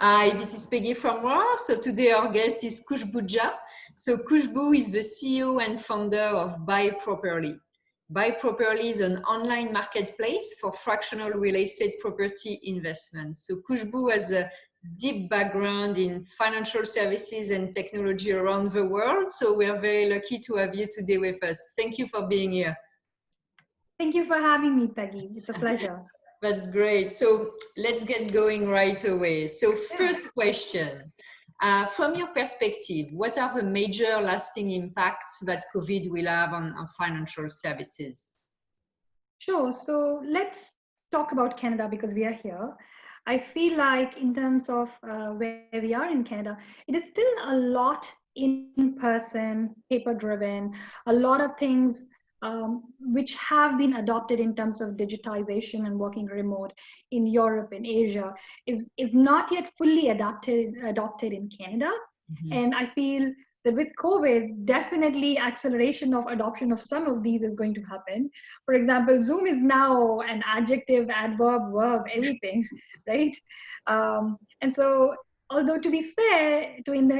Hi, this is Peggy from Roar. So today our guest is Khushboo Jha. So Khushboo is the CEO and founder of Buy Properly. Buy Properly is an online marketplace for fractional real estate property investments. So Khushboo has a deep background in financial services and technology around the world. So we are very lucky to have you today with us. Thank you for being here. Thank you for having me, Peggy. It's a pleasure. That's great. So let's get going right away. So first question, from your perspective, what are the major lasting impacts that COVID will have on financial services? Sure. So let's talk about Canada because we are here. I feel like, in terms of where we are in Canada, it is still a lot in person, paper driven, a lot of things which have been adopted in terms of digitization and working remote in Europe and Asia is not yet fully adopted in Canada. Mhm. And I feel that with COVID, definitely acceleration of adoption of some of these is going to happen. For example, Zoom is now an adjective, adverb, verb, everything, right? And so, although to be fair to the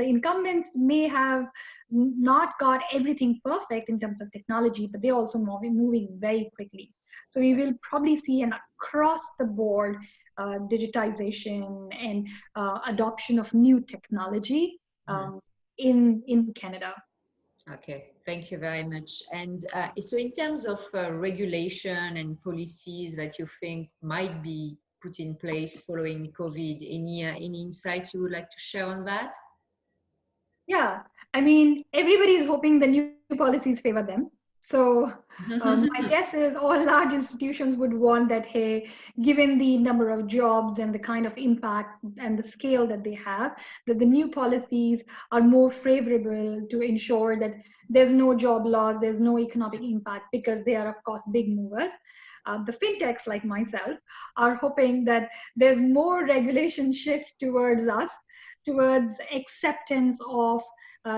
incumbents may have not got everything perfect in terms of technology, but they're also moving very quickly. So we will probably see an across the board digitization and adoption of new technology in Canada. Okay, thank you very much. And so in terms of regulation and policies that you think might be put in place following COVID, any insights you would like to share on that? Yeah, I mean, everybody is hoping the new policies favor them. So my guess is all large institutions would want that, hey, given the number of jobs and the kind of impact and the scale that they have, that the new policies are more favorable to ensure that there's no job loss, there's no economic impact, because they are, of course, big movers. The fintechs like myself are hoping that there's more regulation shift towards us, towards acceptance of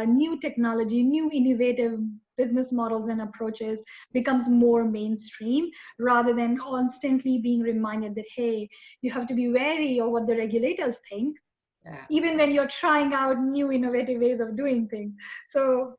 new technology, new innovative business models and approaches becomes more mainstream, rather than constantly being reminded that, hey, you have to be wary of what the regulators think, Yeah. even when you're trying out new innovative ways of doing things. So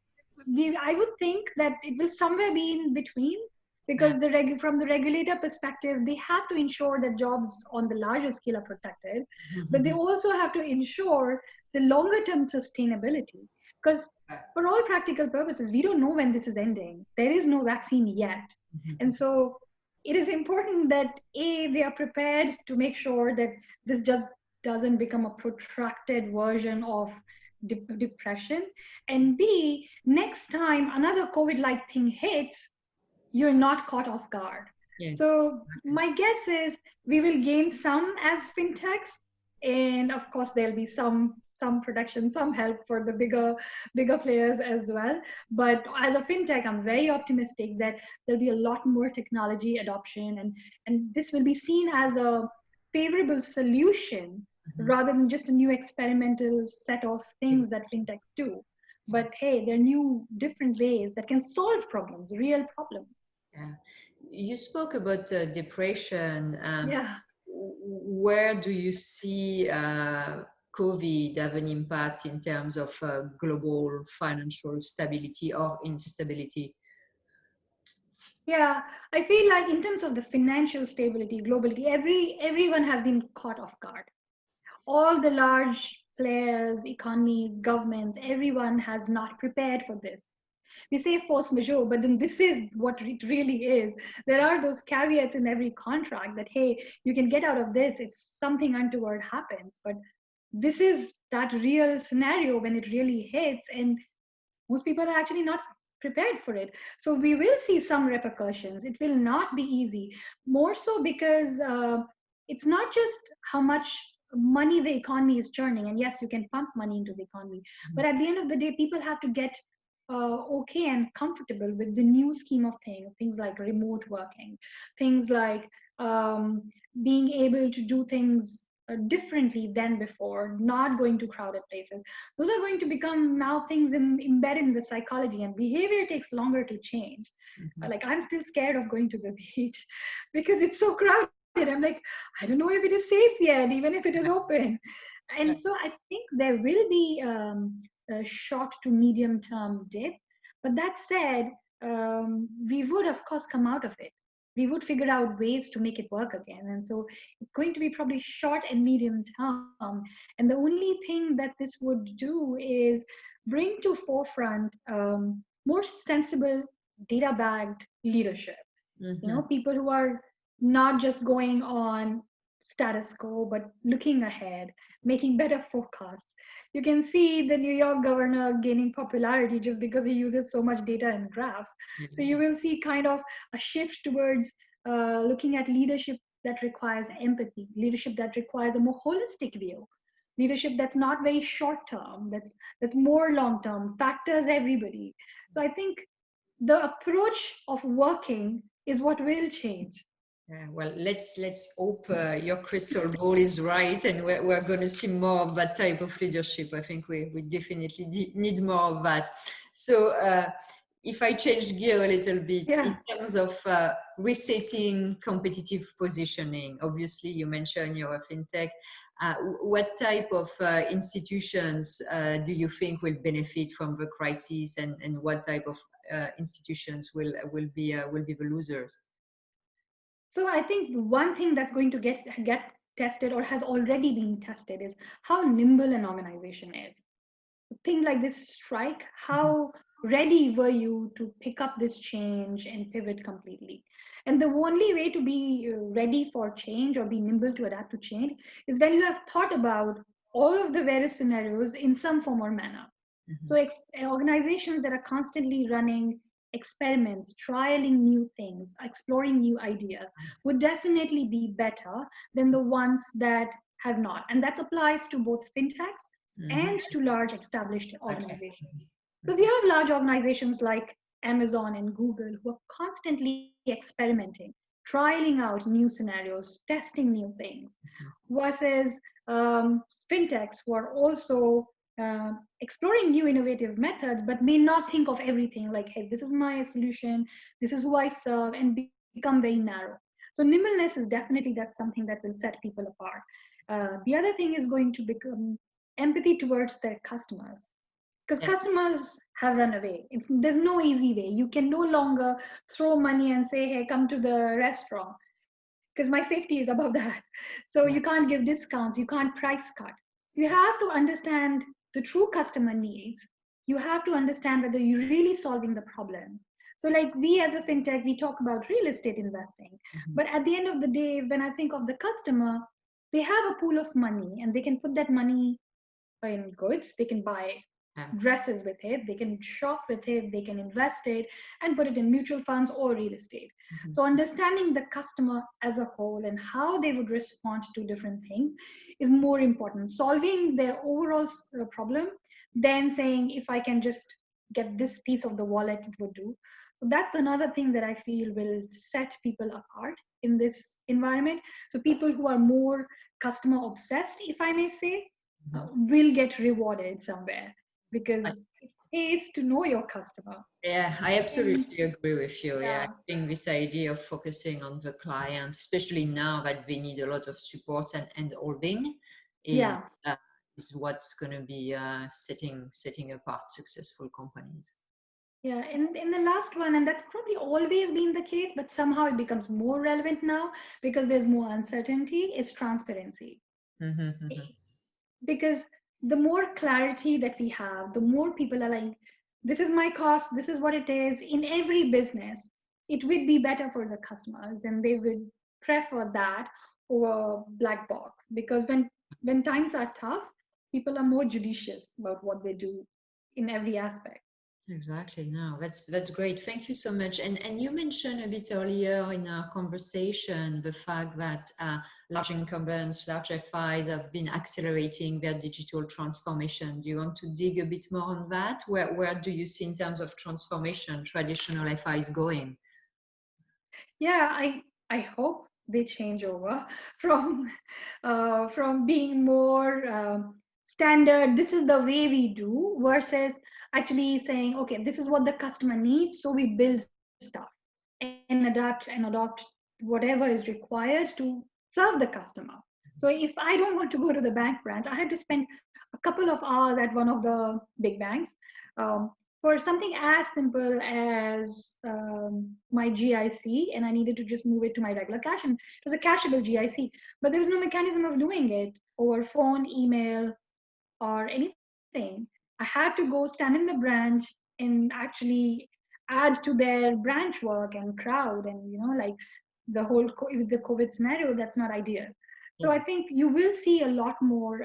I would think that it will somewhere be in between, because from the regulator perspective, they have to ensure that jobs on the larger scale are protected, but they also have to ensure the longer term sustainability. Because for all practical purposes, we don't know when this is ending. There is no vaccine yet. And so it is important that they are prepared to make sure that this just doesn't become a protracted version of depression, and B, next time another COVID-like thing hits, you're not caught off guard. Yeah. So my guess is we will gain some as fintechs, and of course there'll be some protection, some help for the bigger players as well. But as a fintech, I'm very optimistic that there'll be a lot more technology adoption, and this will be seen as a favorable solution rather than just a new experimental set of things that fintechs do. But hey, there are new different ways that can solve problems, real problems. Yeah. You spoke about depression. Yeah. Where do you see COVID have an impact in terms of global financial stability or instability? Yeah, I feel like in terms of the financial stability globally, everyone has been caught off guard. All the large players, economies, governments, everyone has not prepared for this. We say force majeure, but then this is what it really is. There are those caveats in every contract that, hey, you can get out of this if something untoward happens. But this is that real scenario when it really hits, and most people are actually not prepared for it. So we will see some repercussions. It will not be easy, more so because it's not just how much money the economy is churning, and yes, you can pump money into the economy, but at the end of the day, people have to get okay and comfortable with the new scheme of things like remote working, things like being able to do things differently than before, not going to crowded places. Those are going to become now things embedded in the psychology, and behavior takes longer to change. Like, I'm still scared of going to the beach because it's so crowded. I'm like, I don't know if it is safe yet, even if it is open. And so I think there will be a short to medium term dip. But that said, we would, of course, come out of it. We would figure out ways to make it work again. And so it's going to be probably short and medium term. And the only thing that this would do is bring to forefront more sensible data backed leadership. Mhm. People who are not just going on status quo but looking ahead, making better forecasts. You can see the New York governor gaining popularity just because he uses so much data and graphs. So you will see kind of a shift towards looking at leadership that requires empathy, leadership that requires a more holistic view, leadership that's not very short term, that's more long term, factors everybody. So I think the approach of working is what will change. Yeah, well, let's hope your crystal ball is right, and we're going to see more of that type of leadership. I think we definitely need more of that. So, if I change gear a little bit in Yeah. terms of resetting competitive positioning, obviously you mentioned you're a fintech. What type of institutions do you think will benefit from the crisis, and what type of institutions will be the losers? So I think one thing that's going to get tested or has already been tested is how nimble an organization is. Thing like this strike, how ready were you to pick up this change and pivot completely? And the only way to be ready for change or be nimble to adapt to change is when you have thought about all of the various scenarios in some form or manner. So organizations that are constantly running experiments, trialing new things, exploring new ideas would definitely be better than the ones that have not. And that applies to both fintechs Mhm. and to large established Okay. organizations. Because Mhm. you have large organizations like Amazon and Google who are constantly experimenting, trialing out new scenarios, testing new things, versus fintechs who are also exploring new innovative methods but may not think of everything like, hey, this is my solution, this is who I serve, and become very narrow. So nimbleness is definitely that's something that will set people apart. The other thing is going to become empathy towards their customers, because Yes. customers have run away. There's no easy way. You can no longer throw money and say, hey, come to the restaurant, because my safety is above that. So you Yeah. can't give discounts, you can't price cut. You have to understand the true customer needs. You have to understand whether you're really solving the problem. So, like we as a fintech, we talk about real estate investing. Mhm. But at the end of the day, when I think of the customer, they have a pool of money and they can put that money in goods. They can buy Yeah. dresses with it, they can shop with it, they can invest it and put it in mutual funds or real estate. Mhm. So understanding the customer as a whole and how they would respond to different things is more important. Solving their overall problem than saying if I can just get this piece of the wallet, it would do. So that's another thing that I feel will set people apart in this environment. So people who are more customer obsessed, if I may say, Mhm. will get rewarded somewhere because it pays to know your customer. Yeah, I And absolutely agree with you. Yeah, yeah, I think this idea of focusing on the client, especially now that they need a lot of support and holding, is yeah, uh, is what's going to be setting apart successful companies. yeah. And the last one, and that's probably always been the case, but somehow it becomes more relevant now because there's more uncertainty, is transparency. Mhm, mhm. Because the more clarity that we have, the more people are like, this is my cost, this is what it is in every business, it would be better for the customers and they would prefer that over black box. Because when times are tough, people are more judicious about what they do in every aspect. Exactly. No, that's great. Thank you so much. And you mentioned a bit earlier in our conversation the fact that large incumbents, large FIs have been accelerating their digital transformation. Do you want to dig a bit more on that? Where do you see in terms of transformation traditional FIs going? Yeah, I hope they change over from from being more standard, this is the way we do, versus actually saying, okay, this is what the customer needs, so we build stuff and adapt and adopt the whatever is required to serve the customer. So if I don't want to go to the bank branch, I have to spend a couple of hours at one of the big banks um, for something as simple as my GIC, and I needed to just move it to my regular cash, and it was a cashable GIC, but there was no mechanism of doing it over phone, email, or anything. I had to go stand in the branch and actually add to their branch work and crowd, and like the whole with the COVID scenario, that's not ideal. So I Yeah. think you will see a lot more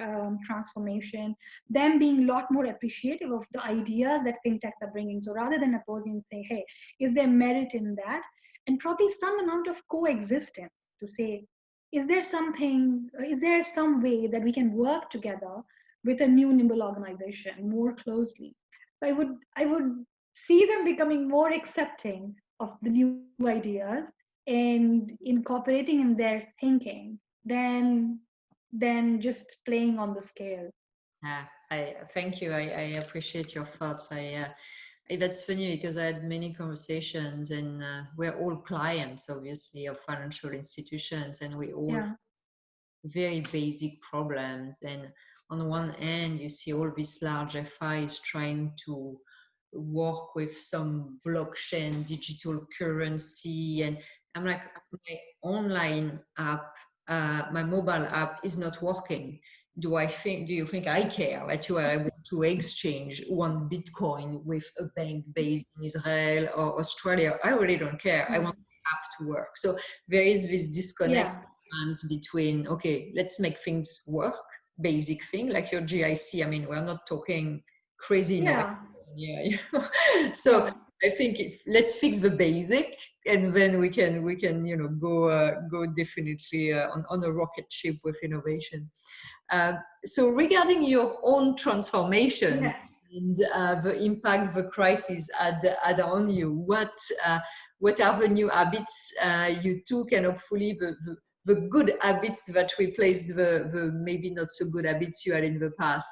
transformation, them being a lot more appreciative of the ideas that fintechs are bringing. So rather than opposing, say, hey, is there merit in that? And probably some amount of coexistence to say, is there some way that we can work together with a new nimble organization more closely? So I would see them becoming more accepting of the new ideas and incorporating in their thinking than just playing on the scale. I thank you. I appreciate your thoughts. That's funny because I had many conversations, and we're all clients, obviously, of financial institutions, and we all Yeah, very basic problems. And on one hand, you see all these large FIs trying to work with some blockchain, digital currency. And I'm like, my online app, my mobile app is not working. Do you think I care that you are able to exchange one Bitcoin with a bank based in Israel or Australia? I really don't care. I yeah, want the app to work. So there is this disconnect yeah, between, okay, let's make things work, basic thing like your GIC. I mean, we're not talking crazy innovation. yeah, Yeah. So yeah, I think if let's fix the basic, and then we can go definitely on a rocket ship with innovation. So regarding your own transformation yes. and the impact the crisis had on you, what are the new habits you took, and hopefully the good habits that replaced the maybe not so good habits you had in the past?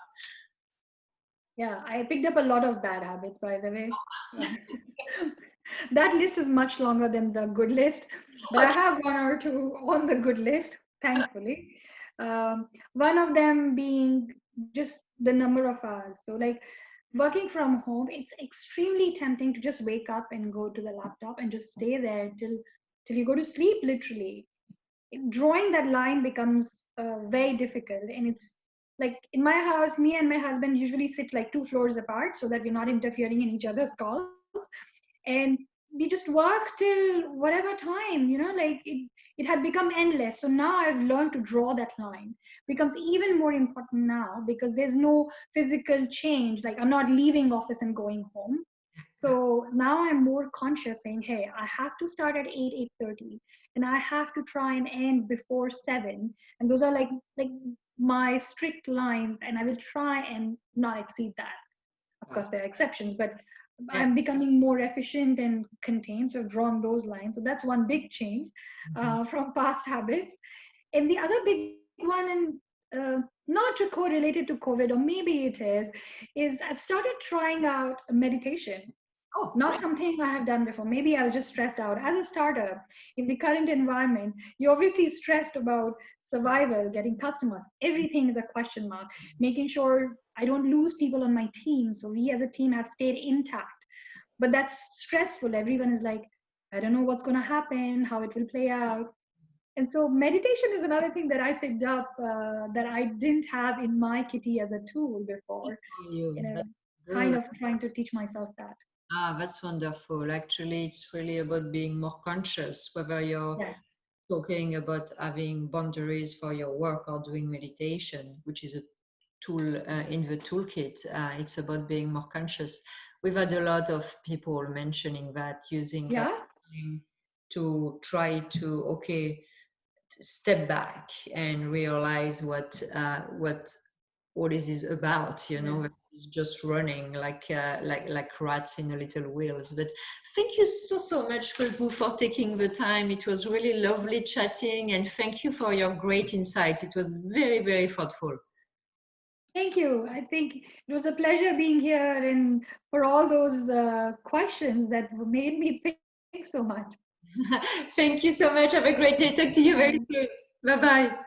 Yeah, I picked up a lot of bad habits, by the way. That list is much longer than the good list, but I Okay. have one or two on the good list, thankfully. One of them being just the number of hours. So, like working from home, it's extremely tempting to just wake up and go to the laptop and just stay there till you go to sleep, literally. Drawing that line becomes very difficult, and it's like in my house, me and my husband usually sit like 2 floors apart so that we're not interfering in each other's calls, and we just work till whatever time, like it had become endless. So now I've learned to draw that line. Becomes even more important now because there's no physical change, like I'm not leaving office and going home. So now I'm more conscious, saying, hey, I have to start at 8, 8:30, and I have to try and end before 7. And those are like my strict lines, and I will try and not exceed that. Of course, there are exceptions, but Yeah. I'm becoming more efficient and contained. So I've drawn those lines. So that's one big change Mhm. from past habits. And the other big one, and not correlated to COVID, or maybe is I've started trying out meditation. Oh, Not great. something I have done before. Maybe I was just stressed out. As a startup in the current environment, you're obviously stressed about survival, getting customers. Everything is a question mark. Making sure I don't lose people on my team. So we as a team have stayed intact. But that's stressful. Everyone is like, I don't know what's going to happen, how it will play out. And so meditation is another thing that I picked up that I didn't have in my kitty as a tool Good before. for you. That's Kind good. of trying to teach myself that. That's wonderful. Actually, it's really about being more conscious, whether you're Yes. talking about having boundaries for your work or doing meditation, which is a tool in the toolkit. It's about being more conscious. We've had a lot of people mentioning that, using that Yeah. time to try to, okay, step back and realize what all this is about. Yeah. It's just running like rats in a little wheels. But thank you so much, Khushboo, for taking the time. It was really lovely chatting, and thank you for your great insight. It was very, very thoughtful. Thank you. I think it was a pleasure being here and for all those questions that made me think so much. Thank you so much. Have a great day. Talk to you very Thanks. soon. Bye bye.